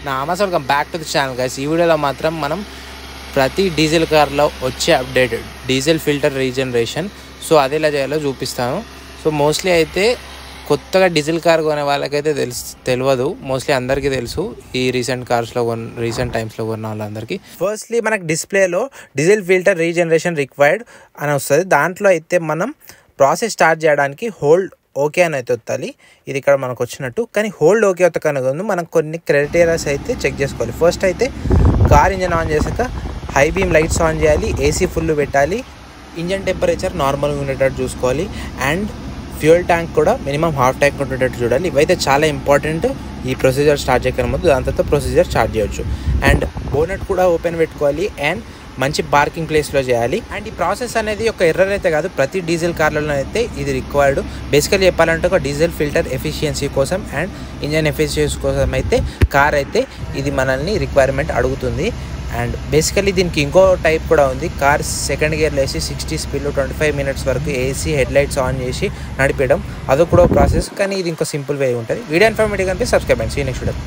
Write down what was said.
Welcome back to the channel guys. ఈ వీడియోలో మాత్రం మనం ప్రతి డీజిల్ కార్లో వచ్చే updated diesel filter regeneration so అది ఎలా చేయాలో చూపిస్తాను. సో మోస్ట్లీ అయితే కొత్తగా డీజిల్ కార్ కొనే వాళ్ళకైతే తెలియదు, మోస్ట్లీ అందరికీ తెలుసు. ఈ రీసెంట్ టైమ్స్లో కొన్న వాళ్ళందరికీ ఫస్ట్లీ మనకు డిస్ప్లేలో డీజిల్ ఫిల్టర్ రీజనరేషన్ రిక్వైర్డ్ అని వస్తుంది. దాంట్లో అయితే మనం ప్రాసెస్ స్టార్ట్ చేయడానికి హోల్డ్ ఓకే అని అయితే వస్తుంది. ఇది ఇక్కడ మనకు వచ్చినట్టు, కానీ హోల్డ్ ఓకే అవుతా మనం కొన్ని క్రైటీరియాస్ అయితే చెక్ చేసుకోవాలి. ఫస్ట్ అయితే కార్ ఇంజన్ ఆన్ చేశాక హై బీమ్ లైట్స్ ఆన్ చేయాలి, ఏసీ ఫుల్ పెట్టాలి, ఇంజన్ టెంపరేచర్ నార్మల్గా ఉండేటట్టు చూసుకోవాలి, అండ్ ఫ్యూయల్ ట్యాంక్ కూడా మినిమం హాఫ్ ట్యాంక్ ఉండేటట్టు చూడాలి. ఇవైతే చాలా ఇంపార్టెంట్ ఈ ప్రొసీజర్ స్టార్ట్ చేయక ముందు. దాని తర్వాత ప్రొసీజర్ స్టార్ట్ చేయొచ్చు. అండ్ బోనెట్ కూడా ఓపెన్ పెట్టుకోవాలి అండ్ మంచి పార్కింగ్ ప్లేస్లో చేయాలి. అండ్ ఈ ప్రాసెస్ అనేది ఒక ఎర్రర్ అయితే కాదు, ప్రతి డీజిల్ కార్లలో అయితే ఇది రిక్వైర్డ్. బేసికల్లీ చెప్పాలంటే ఒక డీజిల్ ఫిల్టర్ ఎఫిషియన్సీ కోసం అండ్ ఇంజన్ ఎఫిషియన్సీ కోసం అయితే కార్ అయితే ఇది మనల్ని రిక్వైర్మెంట్ అడుగుతుంది. అండ్ బేసికల్లీ దీనికి ఇంకో టైప్ కూడా ఉంది. కార్ సెకండ్ గేర్లో వేసి 60 స్పీడ్లో 25 మినిట్స్ వరకు ఏసీ హెడ్ లైట్స్ ఆన్ చేసి నడిపేయడం, అది కూడా ప్రాసెస్, కానీ ఇది ఇంకో సింపుల్ వే ఉంటుంది. వీడియో ఇన్ఫర్మేటివ్ కనిపి సబ్స్క్రైబ్ అండి. See next video.